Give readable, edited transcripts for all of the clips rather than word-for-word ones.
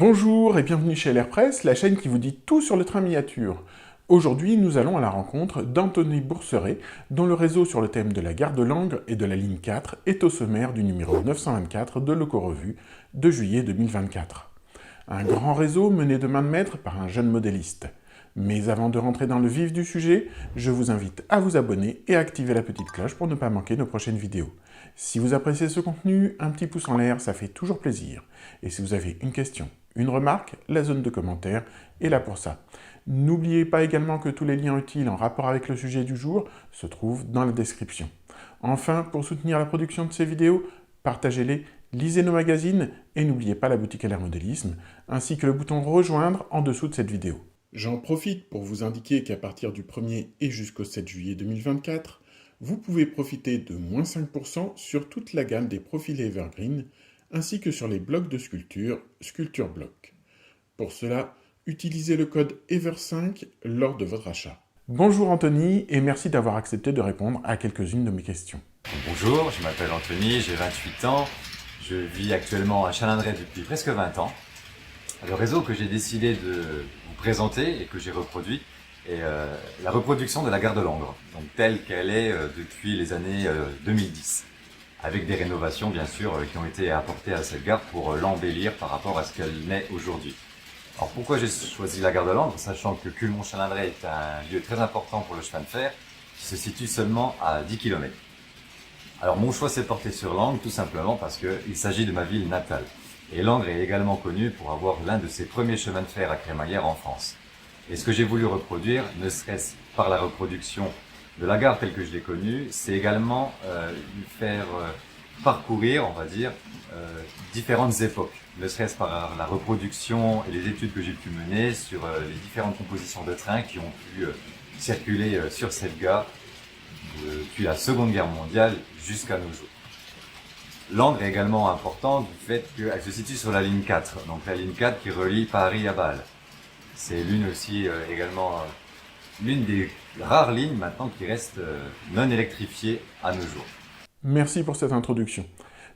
Bonjour et bienvenue chez l'Airpress, la chaîne qui vous dit tout sur le train miniature. Aujourd'hui, nous allons à la rencontre d'Anthony Bourseret, dont le réseau sur le thème de la gare de Langres et de la ligne 4 est au sommaire du numéro 924 de l'Eco-Revue de juillet 2024. Un grand réseau mené de main de maître par un jeune modéliste. Mais avant de rentrer dans le vif du sujet, je vous invite à vous abonner et à activer la petite cloche pour ne pas manquer nos prochaines vidéos. Si vous appréciez ce contenu, un petit pouce en l'air, ça fait toujours plaisir. Et si vous avez une question, une remarque, la zone de commentaires est là pour ça. N'oubliez pas également que tous les liens utiles en rapport avec le sujet du jour se trouvent dans la description. Enfin, pour soutenir la production de ces vidéos, partagez-les, lisez nos magazines et n'oubliez pas la boutique à l'air modélisme, ainsi que le bouton rejoindre en dessous de cette vidéo. J'en profite pour vous indiquer qu'à partir du 1er et jusqu'au 7 juillet 2024, vous pouvez profiter de moins 5% sur toute la gamme des profilés Evergreen, ainsi que sur les blocs de sculpture, Sculpture Block. Pour cela, utilisez le code EVER5 lors de votre achat. Bonjour Anthony, et merci d'avoir accepté de répondre à quelques-unes de mes questions. Bonjour, je m'appelle Anthony, j'ai 28 ans, je vis actuellement à Chalindrey depuis presque 20 ans. Le réseau que j'ai décidé de vous présenter et que j'ai reproduit est la reproduction de la gare de Langres, donc telle qu'elle est depuis les années 2010, avec des rénovations bien sûr qui ont été apportées à cette gare pour l'embellir par rapport à ce qu'elle n'est aujourd'hui. Alors pourquoi j'ai choisi la gare de Langres, sachant que Culmont-Chalindrey est un lieu très important pour le chemin de fer, qui se situe seulement à 10 km. Alors mon choix s'est porté sur Langres tout simplement parce qu'il s'agit de ma ville natale. Et Langres est également connue pour avoir l'un de ses premiers chemins de fer à crémaillère en France. Et ce que j'ai voulu reproduire, ne serait-ce par la reproduction de la gare telle que je l'ai connue, c'est également lui faire parcourir, on va dire, différentes époques. Ne serait-ce par la reproduction et les études que j'ai pu mener sur les différentes compositions de trains qui ont pu circuler sur cette gare depuis la Seconde Guerre mondiale jusqu'à nos jours. Langres est également important du fait qu'elle se situe sur la ligne 4, donc la ligne 4 qui relie Paris à Bâle. C'est l'une aussi également l'une des rares lignes maintenant qui reste non électrifiée à nos jours. Merci pour cette introduction.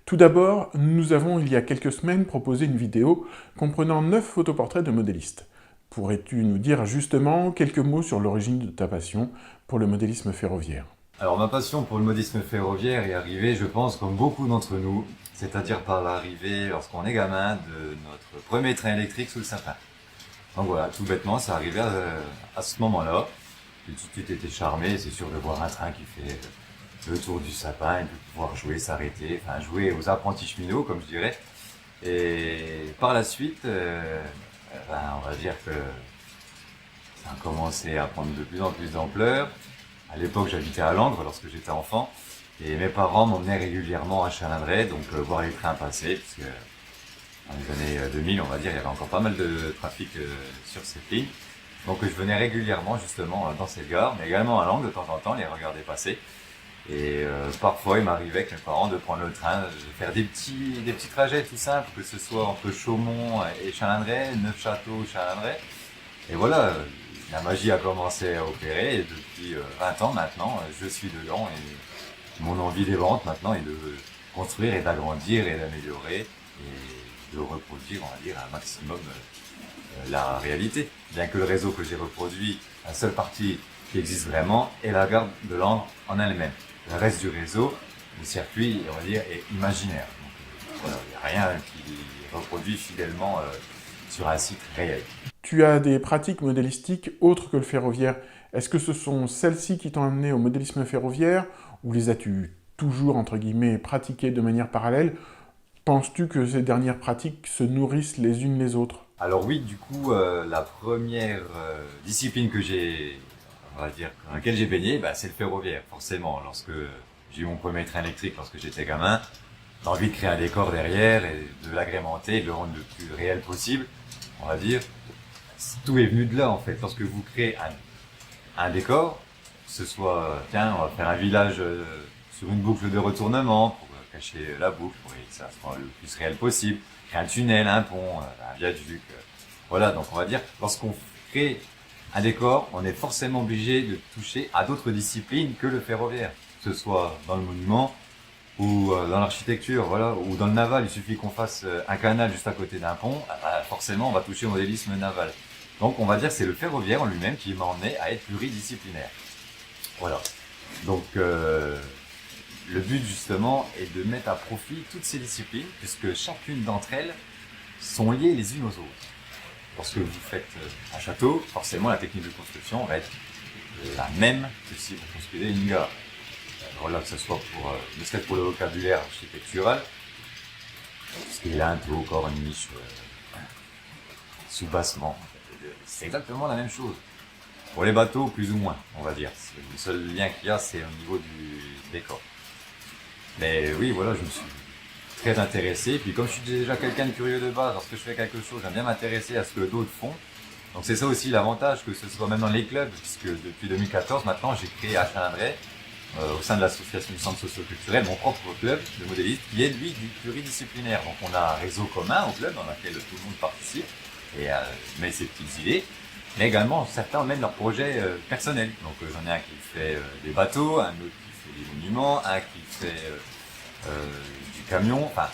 Tout d'abord, nous avons il y a quelques semaines proposé une vidéo comprenant 9 photoportraits de modélistes. Pourrais-tu nous dire justement quelques mots sur l'origine de ta passion pour le modélisme ferroviaire ? Alors ma passion pour le modélisme ferroviaire est arrivée, je pense, comme beaucoup d'entre nous, c'est-à-dire par l'arrivée, lorsqu'on est gamin, de notre premier train électrique sous le sapin. Donc voilà, tout bêtement, ça arrivait à ce moment-là. J'ai tout de suite été charmé, c'est sûr, de voir un train qui fait le tour du sapin et de pouvoir jouer, s'arrêter, enfin jouer aux apprentis cheminots, comme je dirais. Et par la suite, on va dire que ça a commencé à prendre de plus en plus d'ampleur. À l'époque, j'habitais à Langres lorsque j'étais enfant, et mes parents m'emmenaient régulièrement à Chalindrey, donc voir les trains passer, parce que dans les années 2000, on va dire, il y avait encore pas mal de trafic sur cette ligne. Donc je venais régulièrement justement dans cette gare, mais également à Langres de temps en temps, les regarder passer. Et parfois, il m'arrivait avec mes parents de prendre le train, de faire des petits trajets tout simples, que ce soit entre Chaumont et Chalindrey, Neufchâteau, Chalindrey. Et voilà, la magie a commencé à opérer, et depuis 20 ans maintenant, je suis dedans, et mon envie des ventes maintenant est de construire et d'agrandir et d'améliorer, et de reproduire, on va dire, un maximum la réalité. Bien que le réseau que j'ai reproduit, la seule partie qui existe vraiment est la gare de Langres en elle-même. Le reste du réseau, le circuit, on va dire, est imaginaire. Donc, voilà, il n'y a rien qui reproduit fidèlement sur un site réel. Tu as des pratiques modélistiques autres que le ferroviaire. Est-ce que ce sont celles-ci qui t'ont amené au modélisme ferroviaire, ou les as-tu toujours, entre guillemets, pratiquées de manière parallèle? Penses-tu que ces dernières pratiques se nourrissent les unes les autres? Alors oui, du coup, la première discipline que j'ai, on va dire, dans laquelle j'ai baigné, c'est le ferroviaire, forcément. Lorsque j'ai eu mon premier train électrique lorsque j'étais gamin, j'ai envie de créer un décor derrière et de l'agrémenter, de le rendre le plus réel possible, on va dire. Tout est venu de là, en fait. Lorsque vous créez un décor, que ce soit, tiens, on va faire un village sur une boucle de retournement pour cacher la boucle, pour que ça soit le plus réel possible, créer un tunnel, un pont, un viaduc. Voilà, donc on va dire, lorsqu'on crée un décor, on est forcément obligé de toucher à d'autres disciplines que le ferroviaire, que ce soit dans le monument ou dans l'architecture, voilà, ou dans le naval, il suffit qu'on fasse un canal juste à côté d'un pont, forcément on va toucher au modélisme naval. Donc on va dire que c'est le ferroviaire en lui-même qui m'a emmené à être pluridisciplinaire. Voilà. Donc le but justement est de mettre à profit toutes ces disciplines, puisque chacune d'entre elles sont liées les unes aux autres. Lorsque vous faites un château, forcément la technique de construction va être la même que si vous construisez une gare. Voilà, que ce soit pour, ne serait-ce pour le vocabulaire architectural, ce qui est linteau, corniche, soubassement, c'est exactement la même chose. Pour les bateaux, plus ou moins, on va dire. Le seul lien qu'il y a, c'est au niveau du décor. Mais oui, voilà, je me suis très intéressé. Puis comme je suis déjà quelqu'un de curieux de base, lorsque je fais quelque chose, j'aime bien m'intéresser à ce que d'autres font. Donc c'est ça aussi l'avantage, que ce soit même dans les clubs, puisque depuis 2014, maintenant, j'ai créé à Chalindray, au sein de l'association du centre socio-culturel, mon propre club de modéliste, qui est lui du pluridisciplinaire. Donc on a un réseau commun au club dans lequel tout le monde participe et met ses petites idées. Mais également, certains emmènent leurs projets personnels. Donc j'en ai un qui fait des bateaux, un autre qui fait des monuments, un qui fait du camion. Enfin,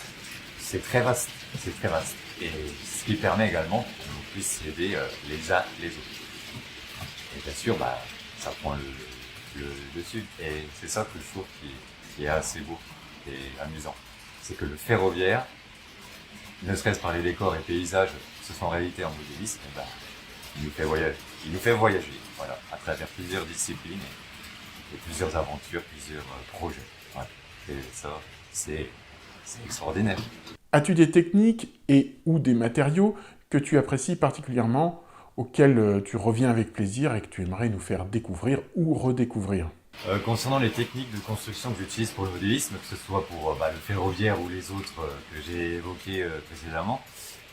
c'est très vaste. C'est très vaste. Et ce qui permet également qu'on puisse s'aider les uns les autres. Et bien sûr, bah, ça prend le dessus. Et c'est ça que je trouve qui est assez beau et amusant. C'est que le ferroviaire, ne serait-ce par les décors et paysages, ce sont en réalité en modélisme, ben, il nous fait voyager. Il nous fait voyager, voilà, à travers plusieurs disciplines et plusieurs aventures, plusieurs projets. Ouais. Et ça, c'est extraordinaire. As-tu des techniques et ou des matériaux que tu apprécies particulièrement, auxquels tu reviens avec plaisir et que tu aimerais nous faire découvrir ou redécouvrir? Concernant les techniques de construction que j'utilise pour le modélisme, que ce soit pour le ferroviaire ou les autres que j'ai évoqués précédemment,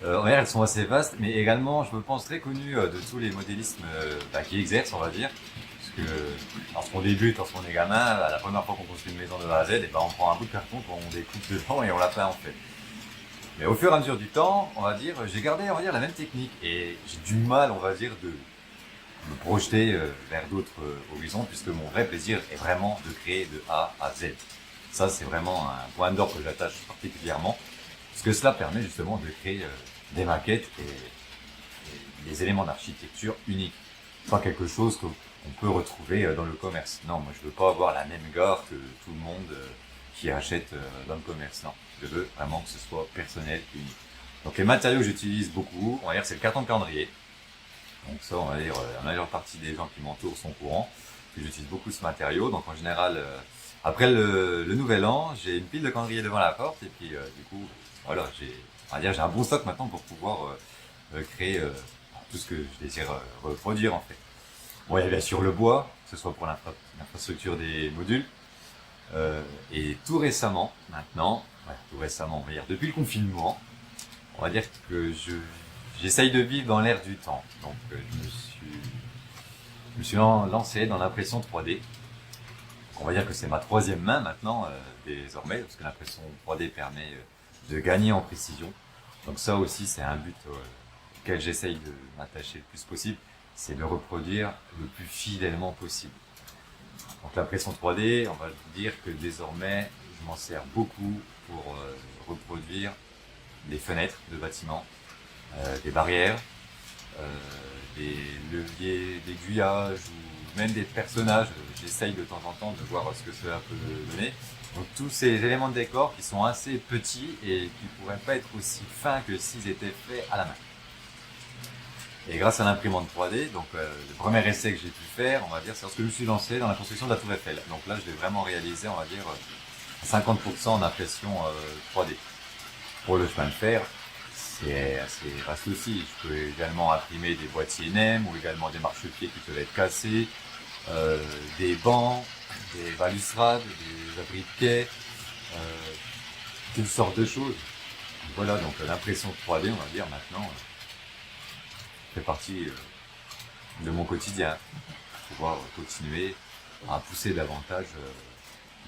elles sont assez vastes, mais également, je me pense, très connues de tous les modélismes qui exercent, on va dire. Parce que lorsqu'on débute, lorsqu'on est gamin, la première fois qu'on construit une maison de A à Z, et on prend un bout de carton qu'on découpe dedans et on la peint en fait. Mais au fur et à mesure du temps, on va dire, j'ai gardé, on va dire, la même technique et j'ai du mal, on va dire, de me projeter vers d'autres horizons, puisque mon vrai plaisir est vraiment de créer de A à Z. Ça, c'est vraiment un point d'or que j'attache particulièrement, parce que cela permet justement de créer des maquettes et des éléments d'architecture uniques. Pas quelque chose qu'on peut retrouver dans le commerce. Non, moi je veux pas avoir la même gare que tout le monde qui achète dans le commerce. Non, je veux vraiment que ce soit personnel et unique. Donc les matériaux que j'utilise beaucoup, on va dire c'est le carton de calendrier. Donc ça, on va dire, la majeure partie des gens qui m'entourent sont courants. J'utilise beaucoup ce matériau. Donc en général, après le nouvel an, j'ai une pile de calendrier devant la porte. Et puis du coup, voilà, j'ai un bon stock maintenant pour pouvoir créer tout ce que je désire reproduire en fait. Bon, il y a bien sûr le bois, que ce soit pour l'infrastructure des modules. Et tout récemment, maintenant, tout récemment, on va dire depuis le confinement, on va dire que j'essaye de vivre dans l'air du temps. Donc je me suis lancé dans l'impression 3D. On va dire que c'est ma troisième main maintenant, désormais, parce que l'impression 3D permet de gagner en précision. Donc ça aussi, c'est un but auquel j'essaye de m'attacher le plus possible, c'est de reproduire le plus fidèlement possible. Donc l'impression 3D, on va dire que désormais, je m'en sers beaucoup pour reproduire des fenêtres de bâtiments, des barrières, des leviers d'aiguillage ou même des personnages. J'essaye de temps en temps de voir ce que cela peut donner. Donc tous ces éléments de décor qui sont assez petits et qui ne pourraient pas être aussi fins que s'ils étaient faits à la main. Et grâce à l'imprimante 3D, donc le premier essai que j'ai pu faire, on va dire, c'est lorsque je me suis lancé dans la construction de la Tour Eiffel. Donc là, je l'ai vraiment réalisé, on va dire, à 50% en impression 3D. Pour le chemin de fer, c'est assez vaste aussi. Je peux également imprimer des boîtiers NEM ou également des marchepieds qui peuvent être cassés, des bancs, des balustrades, des abris de quai, toutes sortes de choses. Voilà, donc l'impression 3D, on va dire maintenant, fait partie de mon quotidien. Pour pouvoir continuer à pousser davantage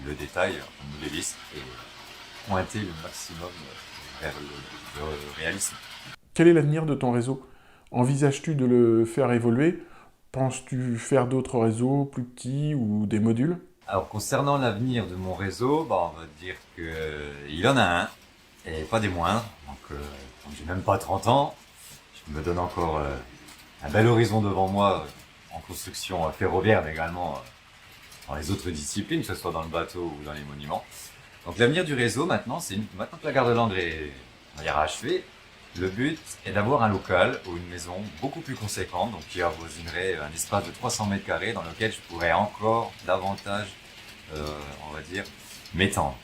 le détail en modéliste et pointer le maximum vers le réalisme. Quel est l'avenir de ton réseau? Envisages-tu de le faire évoluer? Penses-tu faire d'autres réseaux plus petits ou des modules? Alors concernant l'avenir de mon réseau, bah, on va dire que il en a un, et pas des moindres. Donc comme j'ai même pas 30 ans, je me donne encore un bel horizon devant moi en construction ferroviaire, mais également dans les autres disciplines, que ce soit dans le bateau ou dans les monuments. Donc l'avenir du réseau maintenant, maintenant que la gare de Langres est, on va dire, achevée, le but est d'avoir un local ou une maison beaucoup plus conséquente, donc qui avoisinerait un espace de 300 mètres carrés dans lequel je pourrais encore davantage, on va dire, m'étendre.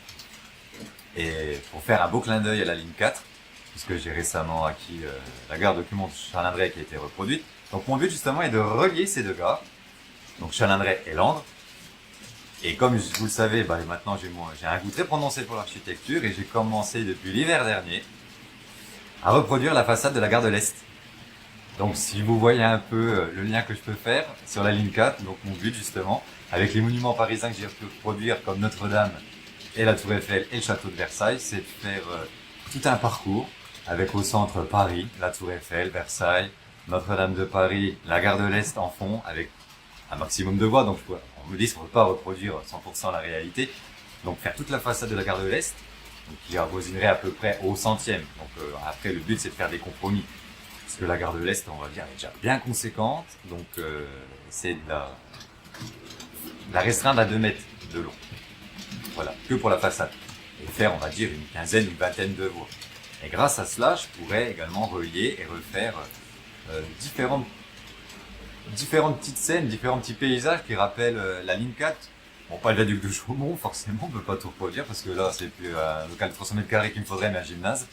Et pour faire un beau clin d'œil à la ligne 4, puisque j'ai récemment acquis la gare de Cumont-Chalindrey qui a été reproduite. Donc mon but justement est de relier ces deux gares, donc Chalindrey et Langres. Et comme vous le savez, bah, maintenant j'ai un goût très prononcé pour l'architecture et j'ai commencé depuis l'hiver dernier à reproduire la façade de la gare de l'Est. Donc si vous voyez un peu le lien que je peux faire sur la ligne 4, donc mon but justement, avec les monuments parisiens que j'ai pu reproduire comme Notre-Dame et la Tour Eiffel et le château de Versailles, c'est de faire tout un parcours avec au centre Paris, la Tour Eiffel, Versailles, Notre-Dame de Paris, la gare de l'Est en fond avec un maximum de voies. Donc on me dit qu'on ne peut pas reproduire 100% la réalité. Donc faire toute la façade de la gare de l'Est, donc qui avoisinerait à peu près au centième. Donc après le but c'est de faire des compromis. Parce que la gare de l'Est, on va dire, est déjà bien conséquente. Donc c'est de la restreindre à 2 mètres de long. Voilà, que pour la façade. Et faire, on va dire, une quinzaine, une vingtaine de voies. Et grâce à cela, je pourrais également relier et refaire différentes petites scènes, différents petits paysages qui rappellent la ligne 4. Bon, pas le viaduc de Chaumont, forcément, on peut pas tout reproduire parce que là, c'est plus un local de 300 mètres carrés qu'il me faudrait, mais un gymnase.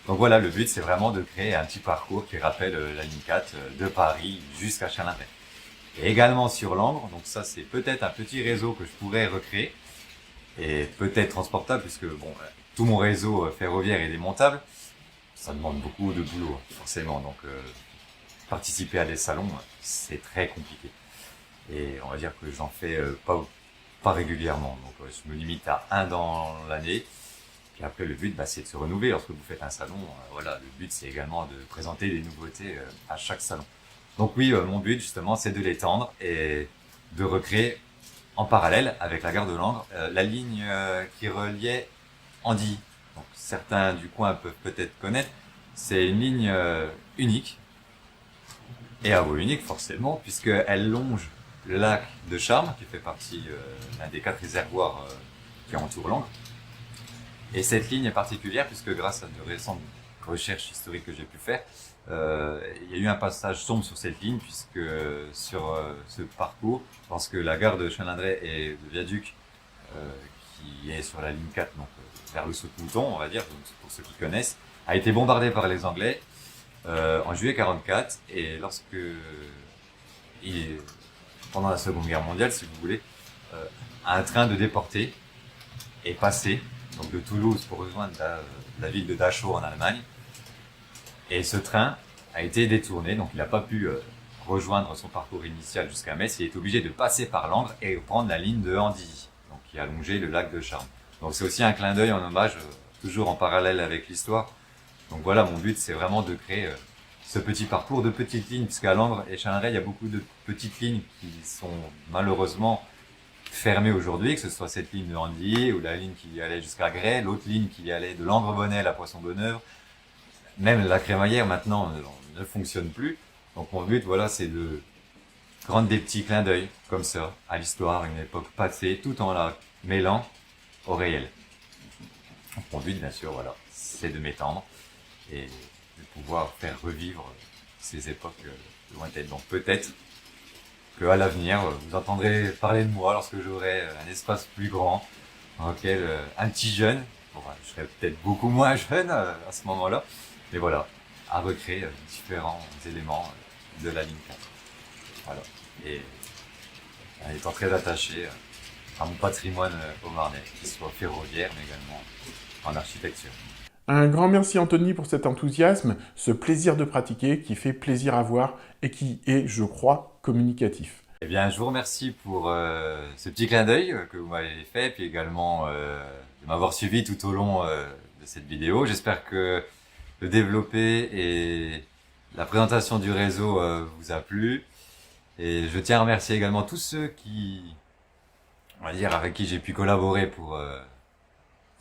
Donc voilà, le but, c'est vraiment de créer un petit parcours qui rappelle la ligne 4 de Paris jusqu'à Chalindrey. Et également sur Langres, donc ça, c'est peut-être un petit réseau que je pourrais recréer et peut-être transportable puisque bon, tout mon réseau ferroviaire est démontable. Ça demande beaucoup de boulot, forcément. Donc participer à des salons, c'est très compliqué. Et on va dire que j'en fais pas régulièrement. Donc je me limite à un dans l'année. Puis après, le but, c'est de se renouveler. Lorsque vous faites un salon, voilà, le but, c'est également de présenter des nouveautés à chaque salon. Donc oui, mon but, justement, c'est de l'étendre et de recréer en parallèle avec la gare de Langres la ligne qui reliait Andilly. Donc certains du coin peuvent peut-être connaître. C'est une ligne unique et à voie unique forcément, puisqu'elle longe le lac de Charmes, qui fait partie d'un des 4 réservoirs qui entourent Langres. Et cette ligne est particulière puisque grâce à de récentes recherches historiques que j'ai pu faire, il y a eu un passage sombre sur cette ligne puisque sur ce parcours, lorsque la gare de Chalindrey et le viaduc qui est sur la ligne 4, donc vers le Saut-de-Mouton, on va dire, pour ceux qui connaissent, a été bombardé par les Anglais en juillet 44 et pendant la Seconde Guerre mondiale, si vous voulez, un train de déportés est passé donc de Toulouse pour rejoindre la ville de Dachau en Allemagne. Et ce train a été détourné, donc il n'a pas pu rejoindre son parcours initial jusqu'à Metz. Il est obligé de passer par Langres et prendre la ligne de Andilly, donc qui a longé le lac de Charmes. Donc c'est aussi un clin d'œil en hommage, toujours en parallèle avec l'histoire. Donc voilà, mon but c'est vraiment de créer ce petit parcours de petites lignes, puisqu'à Langres et Chalindrey, il y a beaucoup de petites lignes qui sont malheureusement fermée aujourd'hui, que ce soit cette ligne de Andilly ou la ligne qui allait jusqu'à Grès, l'autre ligne qui allait de Langres-Bonnel à Poisson-Bonneuvre. Même la crémaillère maintenant ne fonctionne plus. Donc mon but, voilà, c'est de rendre des petits clins d'œil comme ça à l'histoire, une époque passée, tout en la mêlant au réel. Donc mon but, bien sûr, voilà, c'est de m'étendre et de pouvoir faire revivre ces époques lointaines. Donc peut-être qu'à l'avenir, vous entendrez parler de moi lorsque j'aurai un espace plus grand dans lequel un petit jeune, bon, je serai peut-être beaucoup moins jeune à ce moment-là, mais voilà, à recréer différents éléments de la ligne 4. Voilà. Et en étant très attaché à mon patrimoine haut-marnais, qu'il soit ferroviaire, mais également en architecture. Un grand merci Anthony pour cet enthousiasme, ce plaisir de pratiquer qui fait plaisir à voir et qui est, je crois, communicatif. Eh bien, je vous remercie pour ce petit clin d'œil que vous m'avez fait, puis également de m'avoir suivi tout au long de cette vidéo. J'espère que le développer et la présentation du réseau vous a plu. Et je tiens à remercier également tous ceux qui on va dire, avec qui j'ai pu collaborer pour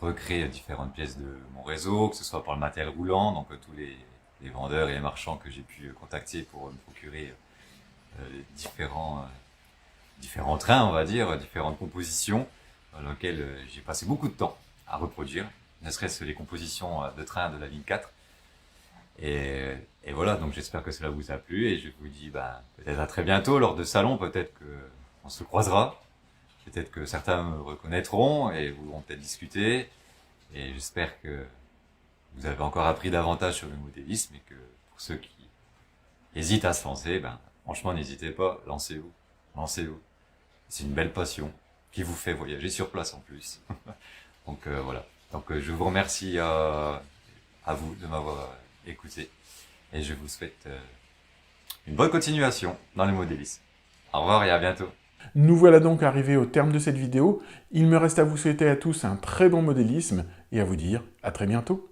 recréer différentes pièces de mon réseau, que ce soit par le matériel roulant, donc tous les vendeurs et les marchands que j'ai pu contacter pour me procurer différents trains, on va dire, différentes compositions dans lesquelles j'ai passé beaucoup de temps à reproduire, ne serait-ce les compositions de trains de la ligne 4. Et voilà, donc j'espère que cela vous a plu et je vous dis peut-être à très bientôt lors de salons, peut-être qu'on se croisera, peut-être que certains me reconnaîtront et voudront peut-être discuter. Et j'espère que vous avez encore appris davantage sur le modélisme et que pour ceux qui hésitent à se lancer, franchement n'hésitez pas, lancez-vous, lancez-vous. C'est une belle passion qui vous fait voyager sur place en plus. Donc voilà. Donc je vous remercie à vous de m'avoir écouté et je vous souhaite une bonne continuation dans le modélisme. Au revoir et à bientôt. Nous voilà donc arrivés au terme de cette vidéo. Il me reste à vous souhaiter à tous un très bon modélisme et à vous dire à très bientôt.